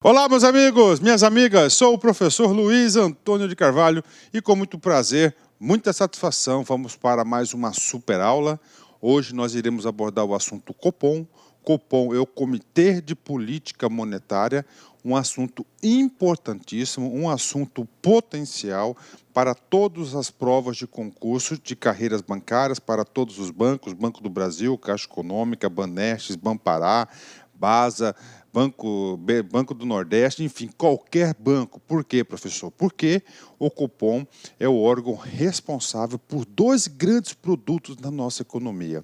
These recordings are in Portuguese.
Olá, meus amigos, minhas amigas, sou o professor Luiz Antônio de Carvalho e com muito prazer, muita satisfação, vamos para mais uma super aula. Hoje nós iremos abordar o assunto Copom. Copom é o Comitê de Política Monetária, um assunto importantíssimo, um assunto potencial para todas as provas de concurso de carreiras bancárias, para todos os bancos, Banco do Brasil, Caixa Econômica, Banestes, Banpará, Basa, Banco do Nordeste, enfim, qualquer banco. Por quê, professor? Porque o Copom é o órgão responsável por dois grandes produtos na nossa economia.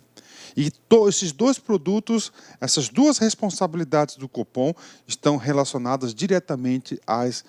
E esses dois produtos, essas duas responsabilidades do Copom estão relacionadas diretamente às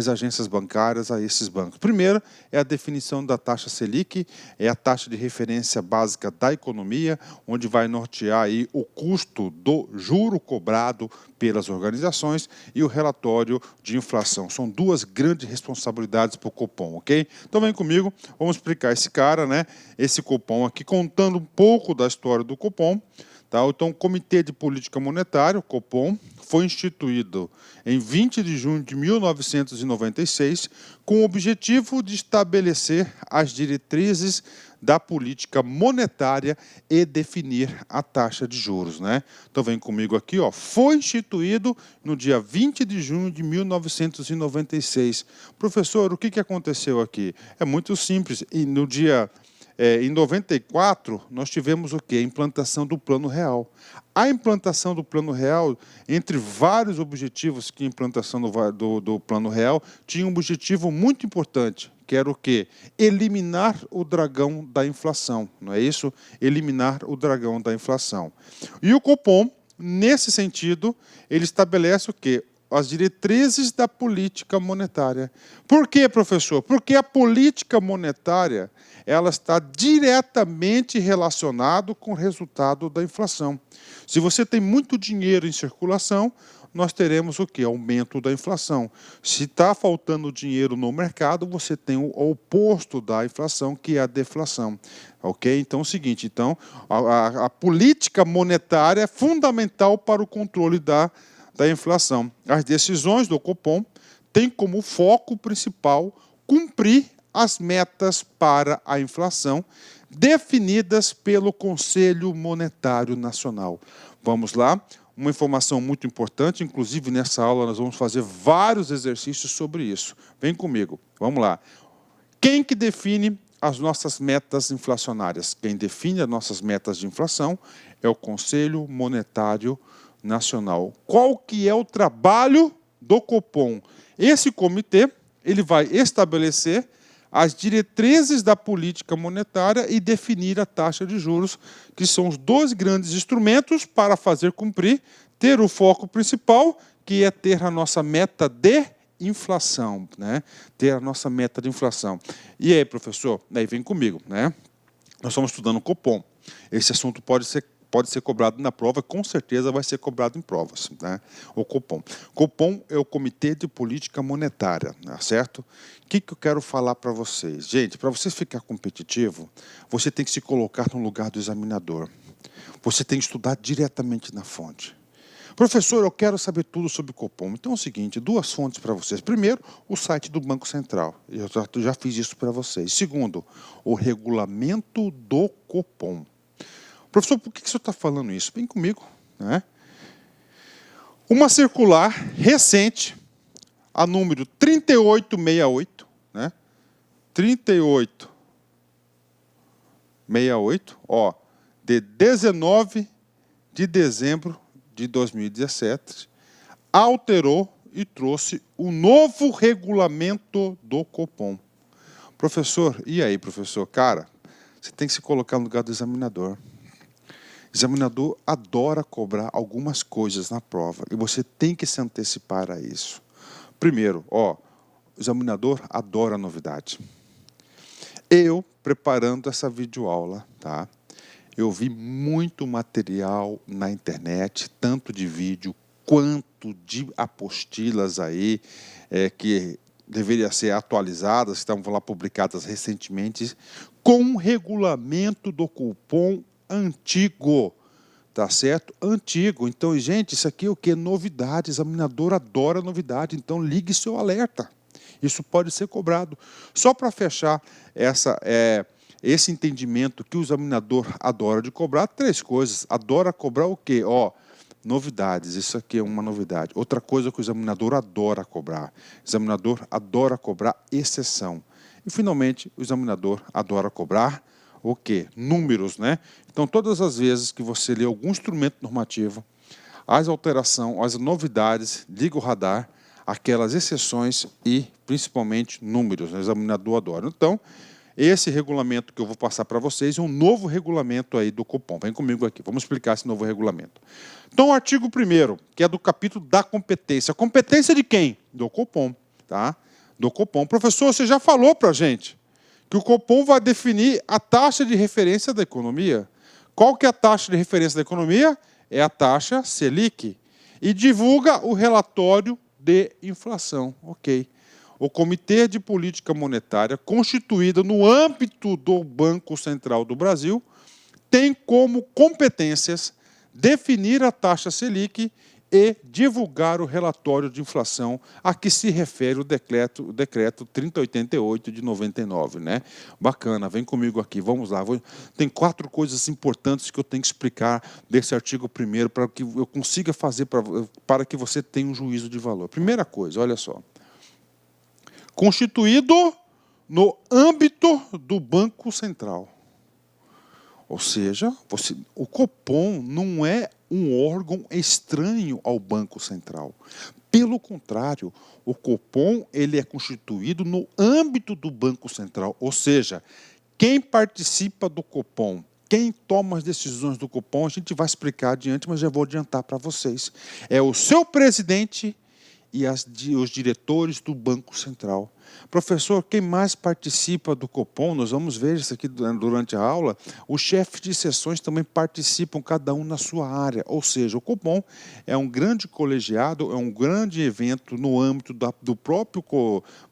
agências bancárias, a esses bancos. Primeiro é a definição da taxa Selic, é a taxa de referência básica da economia, onde vai nortear aí o custo do juro cobrado pelas organizações e o relatório de inflação. São duas grandes responsabilidades para o Copom, ok? Então vem comigo, vamos explicar esse cara, né? Esse Copom aqui, contando um pouco da história do Copom. Tá? Então, o Comitê de Política Monetária, o Copom, foi instituído em 20 de junho de 1996 com o objetivo de estabelecer as diretrizes da política monetária e definir a taxa de juros, né? Então vem comigo aqui, ó. Foi instituído no dia 20 de junho de 1996. Professor, o que aconteceu aqui? É muito simples. E no dia em 94, nós tivemos o quê? A implantação do Plano Real. A implantação do Plano Real, entre vários objetivos que a implantação do Plano Real, tinha um objetivo muito importante, que era o quê? Eliminar o dragão da inflação, não é isso? Eliminar o dragão da inflação. E o Copom, nesse sentido, ele estabelece o quê? As diretrizes da política monetária. Por quê, professor? Porque a política monetária ela está diretamente relacionada com o resultado da inflação. Se você tem muito dinheiro em circulação, nós teremos o quê? Aumento da inflação. Se está faltando dinheiro no mercado, você tem o oposto da inflação, que é a deflação. Ok? Então, é o seguinte, então, a política monetária é fundamental para o controle da inflação. As decisões do Copom têm como foco principal cumprir as metas para a inflação definidas pelo Conselho Monetário Nacional. Vamos lá, uma informação muito importante, inclusive nessa aula nós vamos fazer vários exercícios sobre isso. Vem comigo, vamos lá. Quem que define as nossas metas inflacionárias? Quem define as nossas metas de inflação é o Conselho Monetário Nacional. Qual que é o trabalho do Copom? Esse comitê ele vai estabelecer as diretrizes da política monetária e definir a taxa de juros, que são os dois grandes instrumentos para fazer cumprir, ter o foco principal, que é ter a nossa meta de inflação, né? Ter a nossa meta de inflação. E aí, professor? Aí vem comigo, né? Nós estamos estudando o Copom. Esse assunto pode ser cobrado na prova, com certeza vai ser cobrado em provas, né? O Copom. Copom é o Comitê de Política Monetária, né? Certo? O que eu quero falar para vocês? Gente, para você ficar competitivo, você tem que se colocar no lugar do examinador. Você tem que estudar diretamente na fonte. Professor, eu quero saber tudo sobre o Copom. Então é o seguinte, duas fontes para vocês. Primeiro, o site do Banco Central. Eu já fiz isso para vocês. Segundo, o regulamento do Copom. Professor, por que o senhor está falando isso? Vem comigo, né? Uma circular recente, a número 3868, né? 3868, ó, de 19 de dezembro de 2017, alterou e trouxe o novo regulamento do Copom. Professor, e aí, professor? Cara, você tem que se colocar no lugar do examinador. O examinador adora cobrar algumas coisas na prova e você tem que se antecipar a isso. Primeiro, ó, o examinador adora novidade. Eu, preparando essa videoaula, tá? Eu vi muito material na internet, tanto de vídeo quanto de apostilas aí, que deveriam ser atualizadas, estavam lá publicadas recentemente, com o regulamento do Copom antigo. tá certo? Antigo. Então, gente, isso aqui é o quê? Novidade. Examinador adora novidade. Então, ligue seu alerta. Isso pode ser cobrado. Só para fechar esse entendimento que o examinador adora de cobrar, 3 coisas. Adora cobrar o quê? Novidades. Isso aqui é uma novidade. Outra coisa que o examinador adora cobrar. O examinador adora cobrar exceção. E, finalmente, o examinador adora cobrar o quê? Números, né? Então, todas as vezes que você lê algum instrumento normativo, as alterações, as novidades, liga o radar, aquelas exceções e, principalmente, números. O examinador adora. Então, esse regulamento que eu vou passar para vocês é um novo regulamento aí do Copom. Vem comigo aqui, vamos explicar esse novo regulamento. Então, o artigo 1º, que é do capítulo da competência. Competência de quem? Do Copom, tá? Do Copom. Professor, você já falou para a gente que o Copom vai definir a taxa de referência da economia. Qual que é a taxa de referência da economia? É a taxa Selic. E divulga o relatório de inflação. Ok. O Comitê de Política Monetária, constituído no âmbito do Banco Central do Brasil, tem como competências definir a taxa Selic e divulgar o relatório de inflação a que se refere o decreto 3088 de 99, né? Bacana, vem comigo aqui, vamos lá. Tem 4 coisas importantes que eu tenho que explicar desse artigo 1º para que eu consiga fazer para que você tenha um juízo de valor. Primeira coisa, olha só. Constituído no âmbito do Banco Central. Ou seja, o Copom não é um órgão estranho ao Banco Central. Pelo contrário, o Copom ele é constituído no âmbito do Banco Central. Ou seja, quem participa do Copom, quem toma as decisões do Copom, a gente vai explicar adiante, mas já vou adiantar para vocês. É o seu presidente e os diretores do Banco Central. Professor, quem mais participa do Copom? Nós vamos ver isso aqui durante a aula. Os chefes de seções também participam, cada um na sua área. Ou seja, o Copom é um grande colegiado, é um grande evento no âmbito do próprio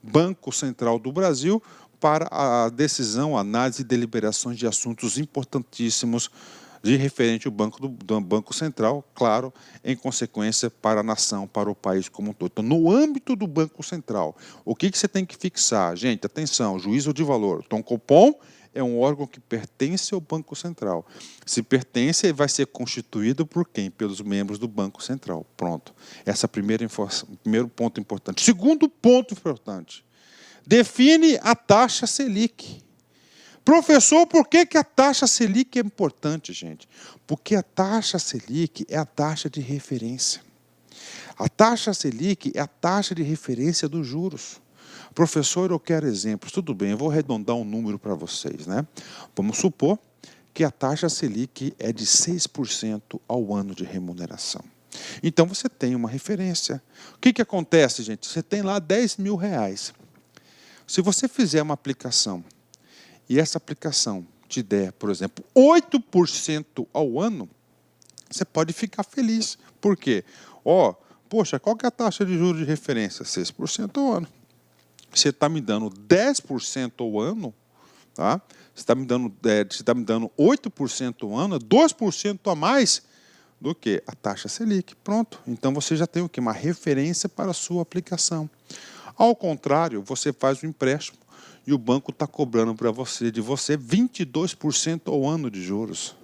Banco Central do Brasil para a decisão, análise e deliberações de assuntos importantíssimos de referente ao Banco Central, claro, em consequência para a nação, para o país como um todo. Então, no âmbito do Banco Central, o que você tem que fixar? Gente, atenção, juízo de valor. Então, o Copom é um órgão que pertence ao Banco Central. Se pertence, ele vai ser constituído por quem? Pelos membros do Banco Central. Pronto. Esse é o primeiro ponto importante. Segundo ponto importante, define a taxa Selic. Professor, por que a taxa Selic é importante, gente? Porque a taxa Selic é a taxa de referência. A taxa Selic é a taxa de referência dos juros. Professor, eu quero exemplos. Tudo bem, eu vou arredondar um número para vocês, né? Vamos supor que a taxa Selic é de 6% ao ano de remuneração. Então, você tem uma referência. O que acontece, gente? Você tem lá R$10.000. Se você fizer uma aplicação e essa aplicação te der, por exemplo, 8% ao ano, você pode ficar feliz. Por quê? Poxa, qual que é a taxa de juros de referência? 6% ao ano. Você está me dando 10% ao ano, tá? Você está me dando 8% ao ano, 2% a mais do que a taxa Selic. Pronto. Então, você já tem o quê? Uma referência para a sua aplicação. Ao contrário, você faz um empréstimo e o banco está cobrando de você 22% ao ano de juros.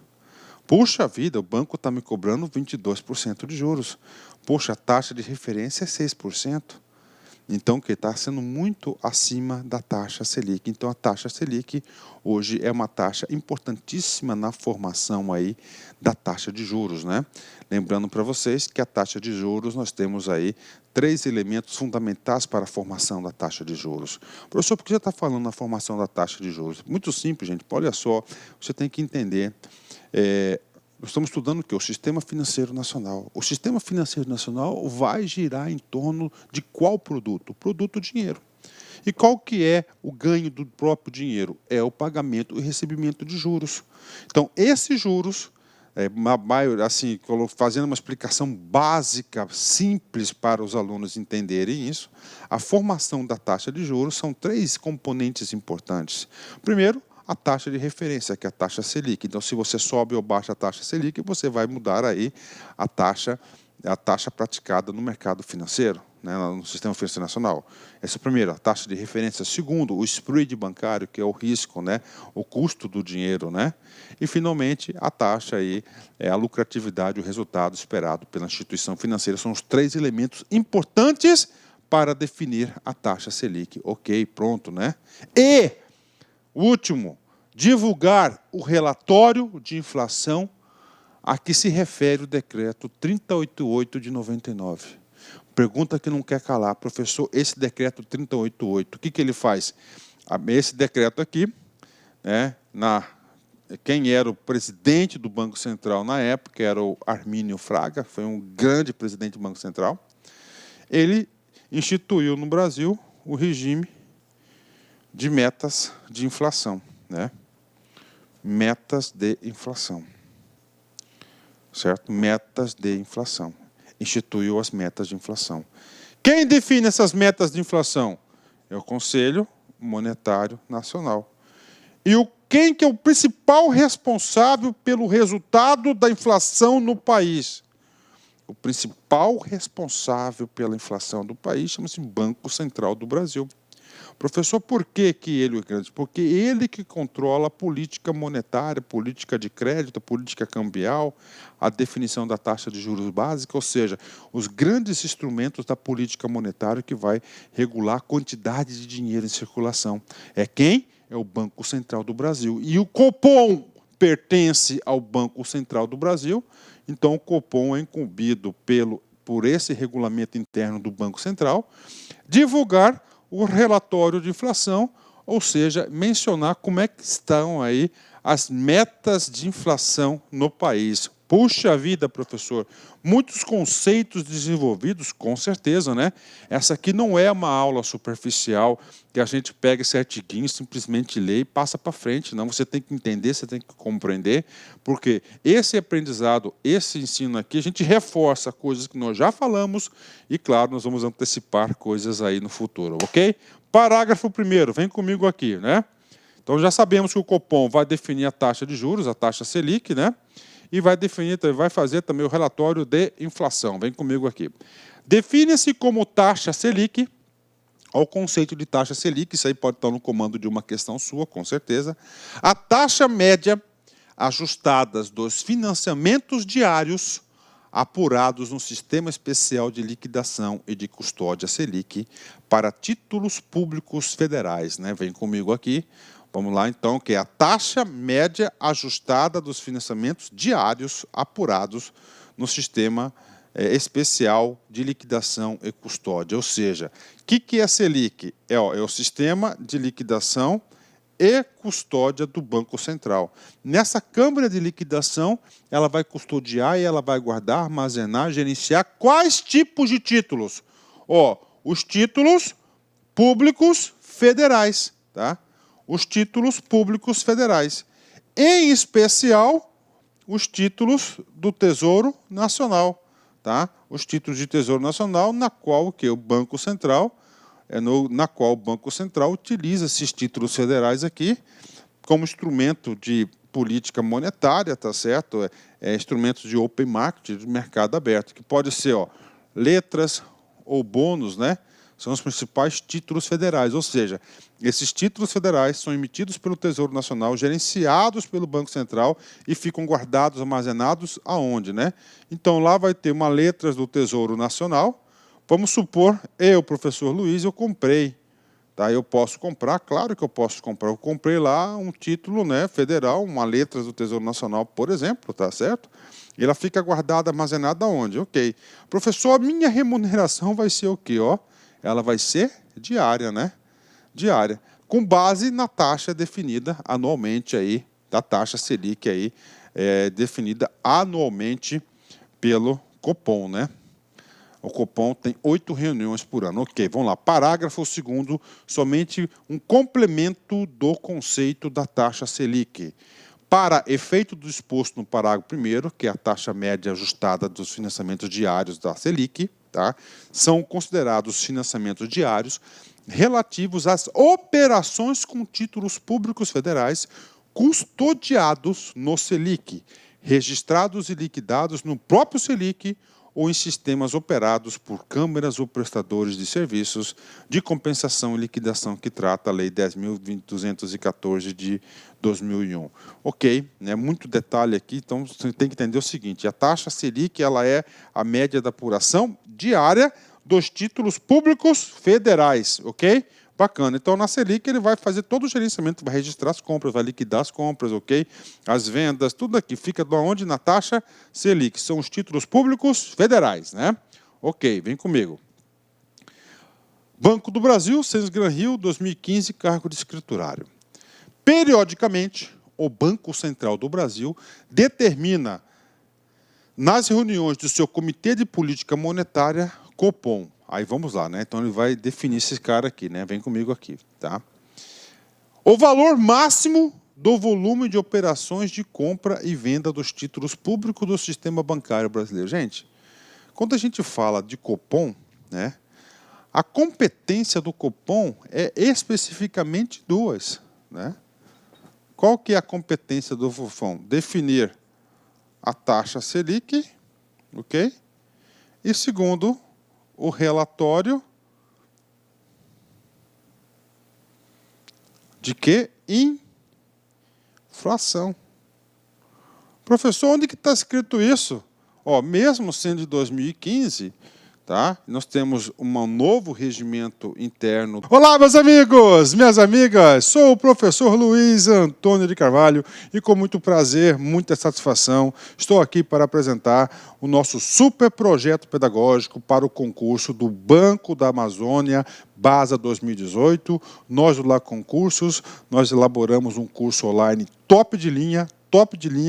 Puxa vida, o banco está me cobrando 22% de juros. Poxa, a taxa de referência é 6%. Então, que está sendo muito acima da taxa Selic. Então, a taxa Selic hoje é uma taxa importantíssima na formação aí da taxa de juros, né? Lembrando para vocês que a taxa de juros, nós temos aí 3 elementos fundamentais para a formação da taxa de juros. Professor, por que você está falando na formação da taxa de juros? Muito simples, gente. Olha só, você tem que entender. Nós estamos estudando o quê? O Sistema Financeiro Nacional. O Sistema Financeiro Nacional vai girar em torno de qual produto? O produto dinheiro. E qual que é o ganho do próprio dinheiro? É o pagamento e recebimento de juros. Então, esses juros, assim, fazendo uma explicação básica, simples para os alunos entenderem isso, a formação da taxa de juros são 3 componentes importantes. Primeiro, a taxa de referência, que é a taxa Selic. Então, se você sobe ou baixa a taxa Selic, você vai mudar aí a taxa praticada no mercado financeiro, né, no sistema financeiro nacional. Essa é a primeira, a taxa de referência. Segundo, o spread bancário, que é o risco, né, o custo do dinheiro, né? E, finalmente, a taxa aí, é a lucratividade, o resultado esperado pela instituição financeira. São os 3 elementos importantes para definir a taxa Selic. Ok, pronto, né? E, último, divulgar o relatório de inflação a que se refere o decreto 3088 de 99. Pergunta que não quer calar, professor, esse decreto 3088, o que ele faz? Esse decreto aqui, né, quem era o presidente do Banco Central na época, era o Armínio Fraga, foi um grande presidente do Banco Central. Ele instituiu no Brasil o regime de metas de inflação, né? Metas de inflação. Certo? Metas de inflação. Instituiu as metas de inflação. Quem define essas metas de inflação? É o Conselho Monetário Nacional. E quem que é o principal responsável pelo resultado da inflação no país? O principal responsável pela inflação do país chama-se Banco Central do Brasil. Professor, por que ele é grande? Porque ele que controla a política monetária, política de crédito, política cambial, a definição da taxa de juros básica, ou seja, os grandes instrumentos da política monetária que vai regular a quantidade de dinheiro em circulação. É quem? É o Banco Central do Brasil. E o Copom pertence ao Banco Central do Brasil, então o Copom é incumbido por esse regulamento interno do Banco Central divulgar o relatório de inflação, ou seja, mencionar como é que estão aí as metas de inflação no país. Puxa vida, professor, muitos conceitos desenvolvidos, com certeza, né? Essa aqui não é uma aula superficial que a gente pega esse artiguinho, simplesmente lê e passa para frente. Não, você tem que entender, você tem que compreender, porque esse aprendizado, esse ensino aqui, a gente reforça coisas que nós já falamos e, claro, nós vamos antecipar coisas aí no futuro, ok? Parágrafo 1º, vem comigo aqui, né? Então já sabemos que o Copom vai definir a taxa de juros, a taxa Selic, né? E vai fazer também o relatório de inflação. Vem comigo aqui. Define-se como taxa Selic, ao conceito de taxa Selic, isso aí pode estar no comando de uma questão sua, com certeza, a taxa média ajustada dos financiamentos diários apurados no Sistema Especial de Liquidação e de Custódia Selic para títulos públicos federais, né? Vem comigo aqui. Vamos lá, então, que é a taxa média ajustada dos financiamentos diários apurados no Sistema Especial de Liquidação e Custódia. Ou seja, o que é a Selic? É o Sistema de Liquidação e Custódia do Banco Central. Nessa câmara de liquidação, ela vai custodiar e ela vai guardar, armazenar, gerenciar quais tipos de títulos? Os títulos públicos federais, tá? Os títulos públicos federais. Em especial, os títulos do Tesouro Nacional, tá? Os títulos de Tesouro Nacional, na qual o Banco Central, o Banco Central utiliza esses títulos federais aqui como instrumento de política monetária, tá certo? Instrumentos de open market, de mercado aberto, que pode ser letras ou bônus, né? São os principais títulos federais, ou seja, esses títulos federais são emitidos pelo Tesouro Nacional, gerenciados pelo Banco Central e ficam guardados, armazenados aonde, né? Então, lá vai ter uma letras do Tesouro Nacional. Vamos supor, professor Luiz, eu comprei. Tá? Eu posso comprar, claro que eu posso comprar. Eu comprei lá um título, né, federal, uma letras do Tesouro Nacional, por exemplo, tá certo? E ela fica guardada, armazenada aonde? Ok. Professor, a minha remuneração vai ser o quê? Ela vai ser diária, né? Diária, com base na taxa definida anualmente aí, da taxa Selic aí, definida anualmente pelo Copom, né? O Copom tem 8 reuniões por ano. Ok, vamos lá. Parágrafo 2º, somente um complemento do conceito da taxa Selic. Para efeito do exposto no parágrafo 1º, que é a taxa média ajustada dos financiamentos diários da Selic, tá? São considerados financiamentos diários relativos às operações com títulos públicos federais custodiados no Selic, registrados e liquidados no próprio Selic ou em sistemas operados por câmaras ou prestadores de serviços de compensação e liquidação que trata a Lei 10.214 de 2001. Ok, né? Muito detalhe aqui, então você tem que entender o seguinte, a taxa Selic ela é a média da apuração diária dos títulos públicos federais, ok? Bacana. Então, na Selic, ele vai fazer todo o gerenciamento, vai registrar as compras, vai liquidar as compras, ok? As vendas, tudo aqui. Fica de onde? Na taxa Selic. São os títulos públicos federais, né? Ok, vem comigo. Banco do Brasil, Sens Gran Rio, 2015, cargo de escriturário. Periodicamente, o Banco Central do Brasil determina, nas reuniões do seu Comitê de Política Monetária, Copom. Aí vamos lá, né? Então ele vai definir esse cara aqui, né? Vem comigo aqui, tá? O valor máximo do volume de operações de compra e venda dos títulos públicos do sistema bancário brasileiro. Gente, quando a gente fala de Copom, né? A competência do Copom é especificamente duas, né? Qual que é a competência do Copom? Definir a taxa Selic, ok? E segundo, o relatório de que? Inflação. Professor, onde que está escrito isso? Ó, mesmo sendo de 2015, tá? Nós temos um novo regimento interno. Olá, meus amigos, minhas amigas, sou o professor Luiz Antônio de Carvalho e com muito prazer, muita satisfação, estou aqui para apresentar o nosso super projeto pedagógico para o concurso do Banco da Amazônia, BASA 2018. Nós do Lá Concursos, nós elaboramos um curso online top de linha,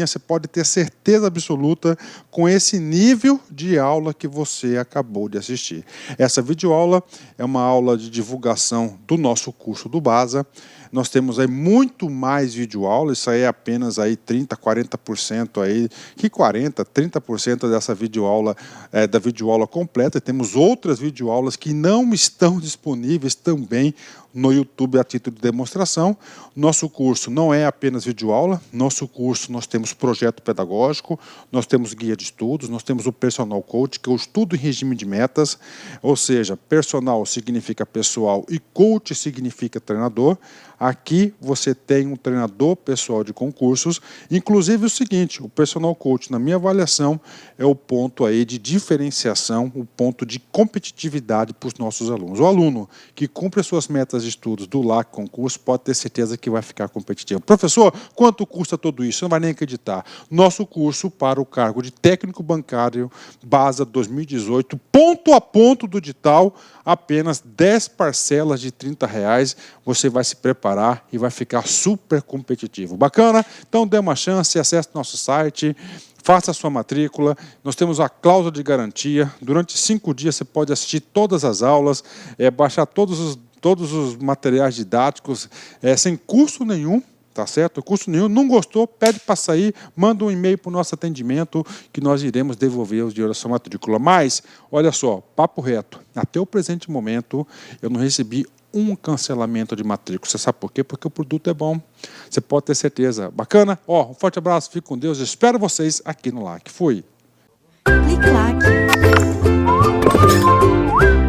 você pode ter certeza absoluta com esse nível de aula que você acabou de assistir. Essa videoaula é uma aula de divulgação do nosso curso do BASA. Nós temos aí muito mais videoaula, isso aí é apenas aí 30%, 40% aí, que 40%, 30% dessa videoaula é da videoaula completa. E temos outras videoaulas que não estão disponíveis também no YouTube a título de demonstração. Nosso curso não é apenas videoaula, nosso curso nós temos projeto pedagógico, nós temos guia de estudos, nós temos o personal coach, que é o estudo em regime de metas, ou seja, personal significa pessoal e coach significa treinador. Aqui você tem um treinador pessoal de concursos, inclusive o seguinte, o personal coach, na minha avaliação, é o ponto aí de diferenciação, o ponto de competitividade para os nossos alunos. O aluno que cumpre as suas metas de estudos do LAC Concurso pode ter certeza que vai ficar competitivo. Professor, quanto custa tudo isso? Você não vai nem acreditar. Nosso curso para o cargo de técnico bancário, BASA 2018, ponto a ponto do edital, apenas 10 parcelas de R$30, você vai se preparar e vai ficar super competitivo. Bacana? Então dê uma chance, acesse nosso site, faça a sua matrícula, nós temos a cláusula de garantia, durante 5 dias você pode assistir todas as aulas, baixar todos os materiais didáticos, sem custo nenhum. Tá certo? Custo nenhum. Não gostou, pede para sair, manda um e-mail para o nosso atendimento que nós iremos devolver os dinheiro da sua matrícula. Mas, olha só, papo reto, até o presente momento eu não recebi um cancelamento de matrícula. Você sabe por quê? Porque o produto é bom. Você pode ter certeza. Bacana? Ó, um forte abraço, fique com Deus. Eu espero vocês aqui no LAC. Fui. Clique LAC.